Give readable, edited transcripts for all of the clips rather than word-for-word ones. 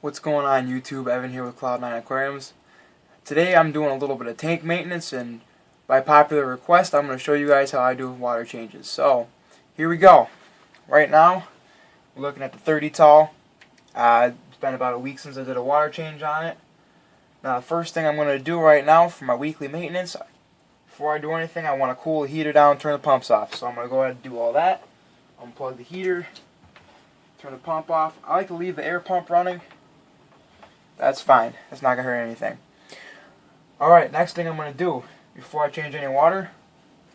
What's going on YouTube? Evan here with Cloud9 Aquariums. Today I'm doing a little bit of tank maintenance, and by popular request I'm going to show you guys how I do water changes. So here we go. Right now we're looking at the 30 tall. It's been about a week since I did a water change on it. Now the first thing I'm going to do right now for my weekly maintenance, before I do anything, I want to cool the heater down, turn the pumps off. So I'm going to go ahead and do all that. Unplug the heater, turn the pump off. I like to leave the air pump running. That's fine. That's not going to hurt anything. Alright, next thing I'm going to do, before I change any water,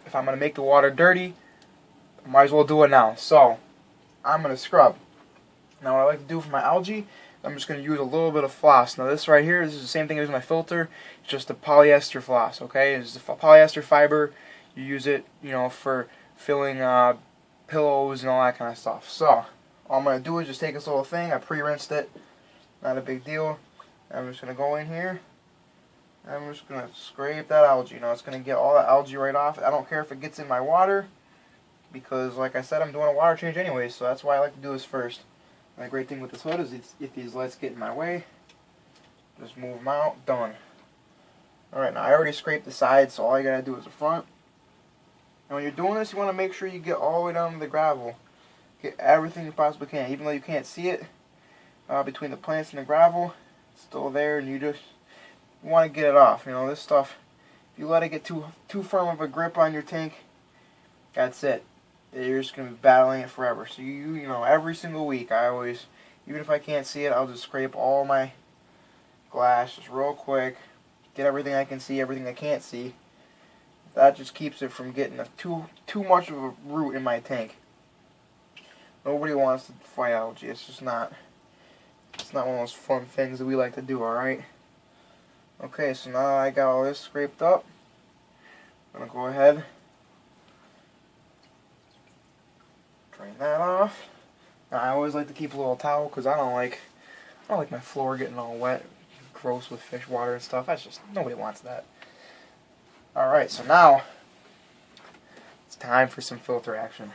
if I'm going to make the water dirty, I might as well do it now. So, I'm going to scrub. Now what I like to do for my algae, I'm just going to use a little bit of floss. Now this right here, this is the same thing as my filter, it's just a polyester floss, okay? It's a polyester fiber. You use it, for filling pillows and all that kind of stuff. So, all I'm going to do is just take this little thing, I pre-rinsed it, not a big deal. I'm just going to go in here, and I'm just going to scrape that algae. It's going to get all the algae right off. I don't care if it gets in my water, because like I said, I'm doing a water change anyway, so that's why I like to do this first. And the great thing with this hood is if these lights get in my way, just move them out, done. Alright, now I already scraped the sides, so all you got to do is the front. And when you're doing this, you want to make sure you get all the way down to the gravel. Get everything you possibly can, even though you can't see it. Between the plants and the gravel, it's still there, and you want to get it off. This stuff, if you let it get too firm of a grip on your tank, that's it. You're just going to be battling it forever. So every single week, even if I can't see it, I'll just scrape all my glass just real quick, get everything I can see, everything I can't see. That just keeps it from getting too much of a root in my tank. Nobody wants to fight algae. It's just not. It's not one of those fun things that we like to do, alright? Okay, so now I got all this scraped up. I'm going to go ahead, drain that off. Now, I always like to keep a little towel because I don't like my floor getting all wet, gross with fish water and stuff. That's just, nobody wants that. Alright, so now it's time for some filter action.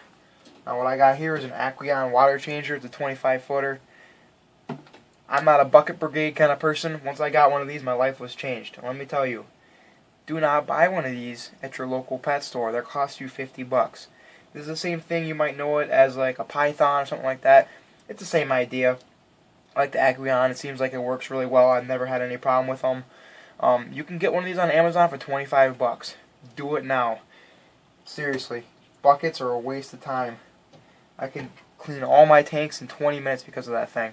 Now what I got here is an Aqueon water changer. It's a 25-footer. I'm not a bucket brigade kind of person. Once I got one of these, my life was changed. And let me tell you, do not buy one of these at your local pet store. They'll cost you 50 bucks. This is the same thing, you might know it as like a Python or something like that. It's the same idea. I like the Aqueon. It seems like it works really well. I've never had any problem with them. You can get one of these on Amazon for 25 bucks. Do it now. Seriously, buckets are a waste of time. I can clean all my tanks in 20 minutes because of that thing.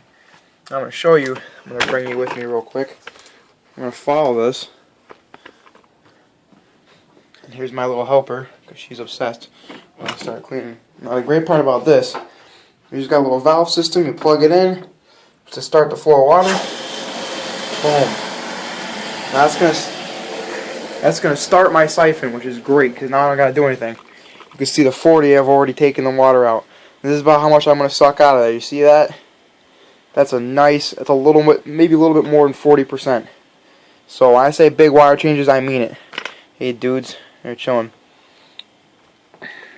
I'm going to show you. I'm going to bring you with me real quick. I'm going to follow this. And here's my little helper, because she's obsessed when I start cleaning. Now the great part about this, you just got a little valve system. You plug it in to start the flow of water. Boom. Now that's going to start my siphon, which is great, because now I don't got to do anything. You can see the 40 I've already taken the water out. This is about how much I'm going to suck out of there. You see that? That's a little bit, maybe a little bit more than 40%. So when I say big water changes, I mean it. Hey dudes, they're chilling.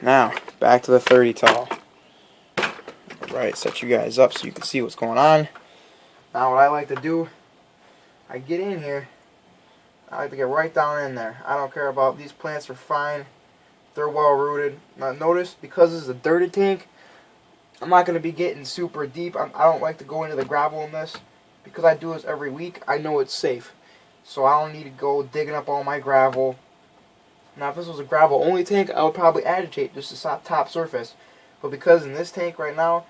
Now, back to the 30 tall. Alright, set you guys up so you can see what's going on. Now what I like to do, I get in here, I like to get right down in there. I don't care about, these plants are fine. They're well rooted. Now notice, because this is a dirty tank, I'm not going to be getting super deep. I don't like to go into the gravel in this. Because I do this every week, I know it's safe. So I don't need to go digging up all my gravel. Now if this was a gravel only tank, I would probably agitate just the top surface. But because in this tank right now,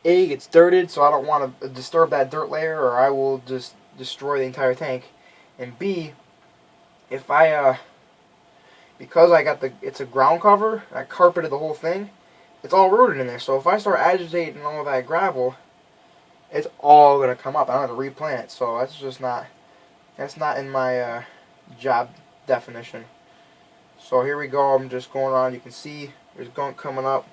A, it's dirted, so I don't want to disturb that dirt layer, or I will just destroy the entire tank. And B, if because it's a ground cover, I carpeted the whole thing, it's all rooted in there. So if I start agitating all that gravel, it's all going to come up. I don't have to replant it. So that's not in my job definition. So here we go. I'm just going around. You can see there's gunk coming up.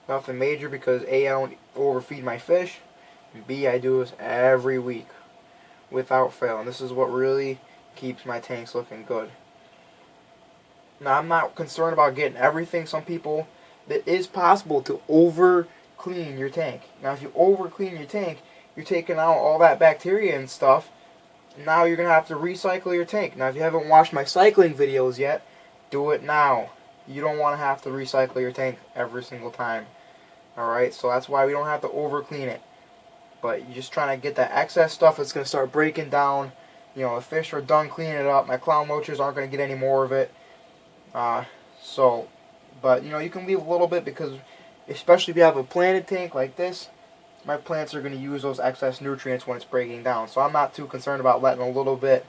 Nothing major because A, I don't overfeed my fish. And B, I do this every week without fail. And this is what really keeps my tanks looking good. Now I'm not concerned about getting everything. Some people, it is possible to over clean your tank. Now if you over clean your tank, you're taking out all that bacteria and stuff. Now you're going to have to recycle your tank. Now if you haven't watched my cycling videos yet, do it now. You don't want to have to recycle your tank every single time. Alright, so that's why we don't have to over clean it. But you're just trying to get that excess stuff that's going to start breaking down. You know, the fish are done cleaning it up. My clown roaches aren't going to get any more of it. But you know, you can leave a little bit because, especially if you have a planted tank like this, my plants are going to use those excess nutrients when it's breaking down. So I'm not too concerned about letting a little bit,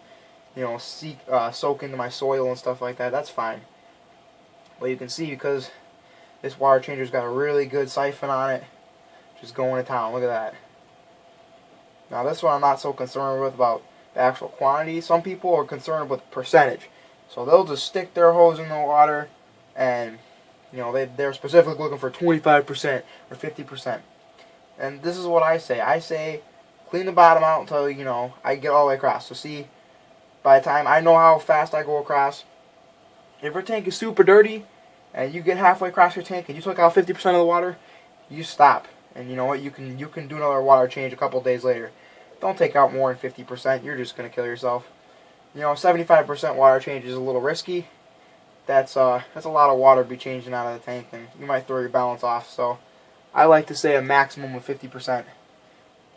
you know, soak into my soil and stuff like that. That's fine. But you can see, because this water changer's got a really good siphon on it, just going to town. Look at that. Now this one I'm not so concerned with about the actual quantity. Some people are concerned with percentage. So they'll just stick their hose in the water and, you know, they're specifically looking for 25% or 50%. And this is what I say. I say clean the bottom out until, you know, I get all the way across. So see, by the time I know how fast I go across, if your tank is super dirty and you get halfway across your tank and you took out 50% of the water, you stop. And you know what? You can do another water change a couple days later. Don't take out more than 50%. You're just going to kill yourself. You know, 75% water change is a little risky. That's a lot of water to be changing out of the tank, and you might throw your balance off. So I like to say a maximum of 50%,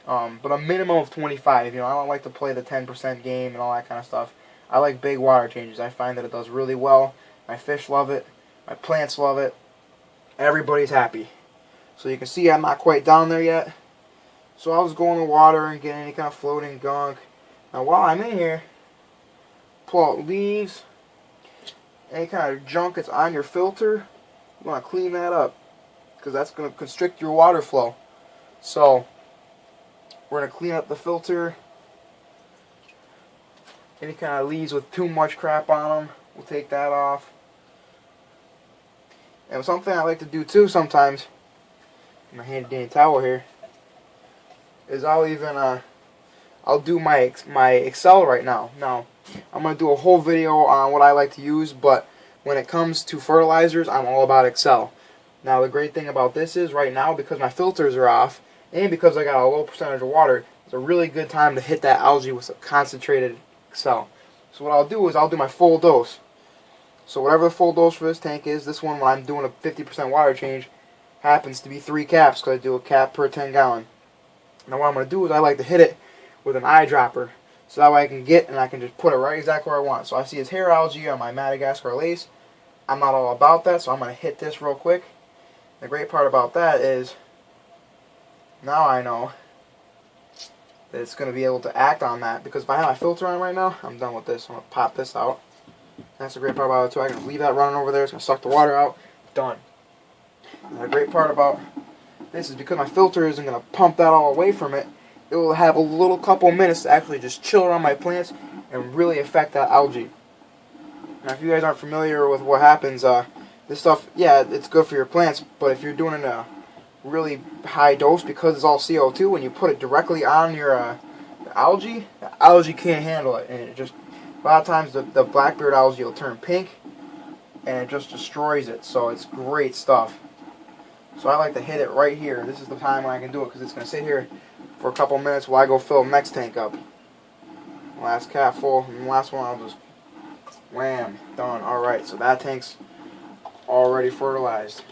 but a minimum of 25. You know, I don't like to play the 10% game and all that kind of stuff. I like big water changes. I find that it does really well. My fish love it. My plants love it. Everybody's happy. So you can see I'm not quite down there yet. So I was going to water and getting any kind of floating gunk. Now while I'm in here, pull out leaves, any kind of junk that's on your filter, you want to clean that up, because that's going to constrict your water flow. So we're going to clean up the filter. Any kind of leaves with too much crap on them, we'll take that off. And something I like to do too sometimes, my handy dandy towel here, is I'll do my Excel right now. Now I'm going to do a whole video on what I like to use, but when it comes to fertilizers, I'm all about Excel. Now the great thing about this is, right now, because my filters are off, and because I got a low percentage of water, it's a really good time to hit that algae with a concentrated Excel. So what I'll do is I'll do my full dose. So whatever the full dose for this tank is, this one, when I'm doing a 50% water change, happens to be 3 caps, because I do a cap per 10 gallon. Now what I'm going to do is I like to hit it with an eyedropper, so that way I can get and I can just put it right exactly where I want. So I see his hair algae on my Madagascar lace. I'm not all about that, so I'm going to hit this real quick. The great part about that is, now I know that it's going to be able to act on that, because if I have my filter on right now, I'm done with this. I'm going to pop this out. That's the great part about it too. I can leave that running over there. It's going to suck the water out. Done. And the great part about this is, because my filter isn't going to pump that all away from it, it will have a little couple minutes to actually just chill around my plants and really affect that algae. Now if you guys aren't familiar with what happens, this stuff, yeah, it's good for your plants, but if you're doing it in a really high dose, because it's all CO2, when you put it directly on your the algae can't handle it, and it just, a lot of times the blackbeard algae will turn pink, and it just destroys it. So it's great stuff. So I like to hit it right here. This is the time when I can do it, because it's going to sit here for a couple minutes while I go fill the next tank up. Last cap full, and the last one I'll just wham, done. Alright, so that tank's already fertilized.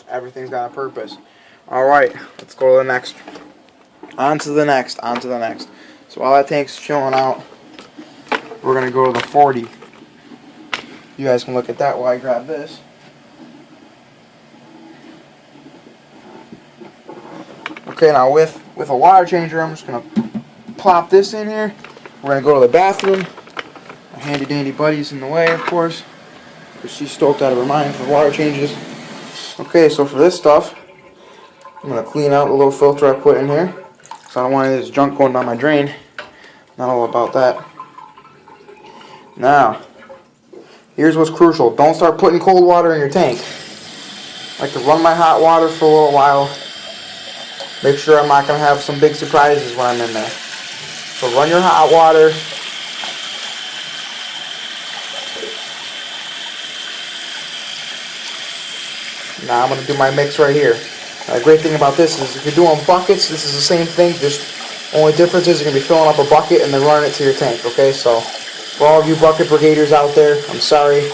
Everything's got a purpose. Alright, let's go to the next. On to the next, on to the next. So while that tank's chilling out, we're going to go to the 40. You guys can look at that while I grab this. Okay, now with a water changer, I'm just going to plop this in here. We're going to go to the bathroom. My handy dandy buddy's in the way, of course, because she's stoked out of her mind for water changes. Okay, so for this stuff, I'm going to clean out the little filter I put in here, because I don't want any of this junk going down my drain. Not all about that. Now, here's what's crucial. Don't start putting cold water in your tank. I like to run my hot water for a little while. Make sure I'm not going to have some big surprises when I'm in there. So run your hot water. Now I'm going to do my mix right here. The great thing about this is if you're doing buckets, this is the same thing. Just only difference is you're going to be filling up a bucket and then running it to your tank. Okay, so for all of you bucket brigaders out there, I'm sorry.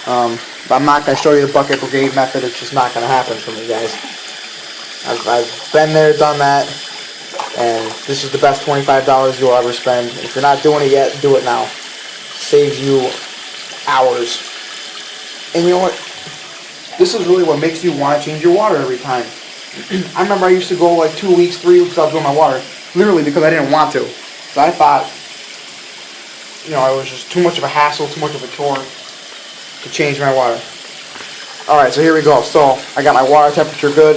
I'm not going to show you the bucket brigade method. It's just not going to happen for me, guys. I've been there, done that, and this is the best $25 you'll ever spend. If you're not doing it yet, do it now. Saves you hours. And you know what? This is really what makes you want to change your water every time. I remember I used to go like 2 weeks, 3 weeks without doing my water, literally because I didn't want to. So I thought, it was just too much of a hassle, too much of a chore to change my water. Alright, so here we go. So I got my water temperature good.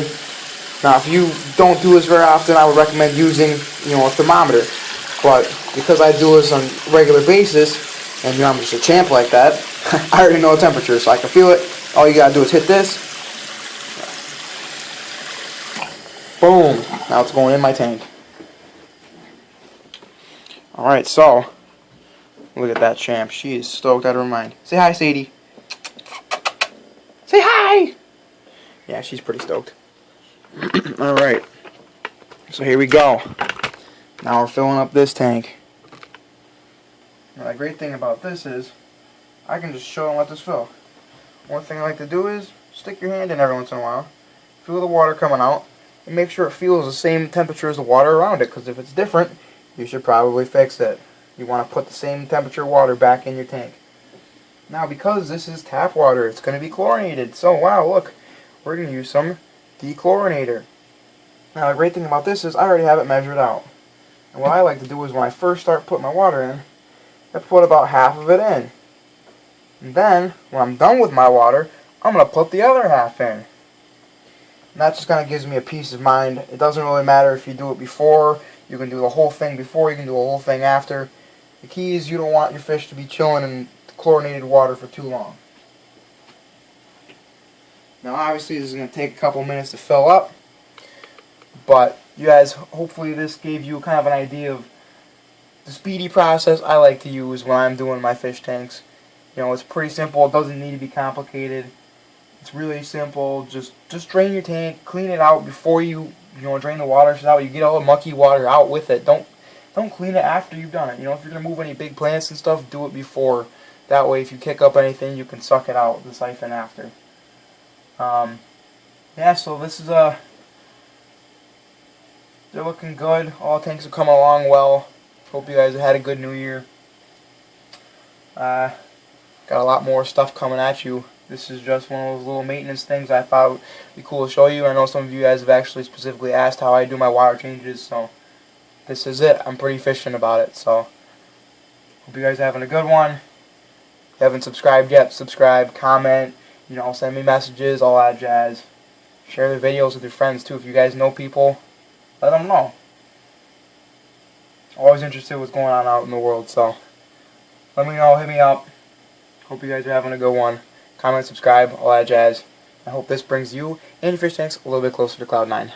Now if you don't do this very often, I would recommend using, a thermometer. But because I do this on a regular basis, and I'm just a champ like that, I already know the temperature, so I can feel it. All you gotta do is hit this. Boom. Now it's going in my tank. Alright, so look at that champ. She is stoked out of her mind. Say hi, Sadie. Say hi! Yeah, she's pretty stoked. Alright. So here we go. Now we're filling up this tank. Now the great thing about this is I can just show and let this fill. One thing I like to do is stick your hand in every once in a while. Feel the water coming out. And make sure it feels the same temperature as the water around it. Because if it's different, you should probably fix it. You want to put the same temperature water back in your tank. Now because this is tap water, it's going to be chlorinated. So wow, look, we're going to use some dechlorinator. Now the great thing about this is I already have it measured out. And what I like to do is when I first start putting my water in, I put about half of it in. And then, when I'm done with my water, I'm going to put the other half in. And that just kind of gives me a peace of mind. It doesn't really matter if you do it before. You can do the whole thing before, you can do the whole thing after. The key is you don't want your fish to be chilling in chlorinated water for too long. Now obviously this is going to take a couple minutes to fill up. But you guys, hopefully this gave you kind of an idea of the speedy process I like to use when I'm doing my fish tanks. It's pretty simple. It doesn't need to be complicated. It's really simple. Just drain your tank, clean it out before you drain the water out. You get all the mucky water out with it. Don't clean it after you've done it. If you're gonna move any big plants and stuff, do it before. That way, if you kick up anything, you can suck it out the siphon after. Yeah. So this is they're looking good. All tanks are coming along well. Hope you guys had a good New Year. Got a lot more stuff coming at you. This is just one of those little maintenance things I thought would be cool to show you. I know some of you guys have actually specifically asked how I do my water changes, so this is it. I'm pretty efficient about it, so hope you guys are having a good one. If you haven't subscribed yet, subscribe, comment, send me messages, all that jazz. Share the videos with your friends too. If you guys know people, let them know. Always interested in what's going on out in the world, so let me know, hit me up. Hope you guys are having a good one. Comment, subscribe, all that jazz. I hope this brings you and your fish tanks a little bit closer to Cloud 9.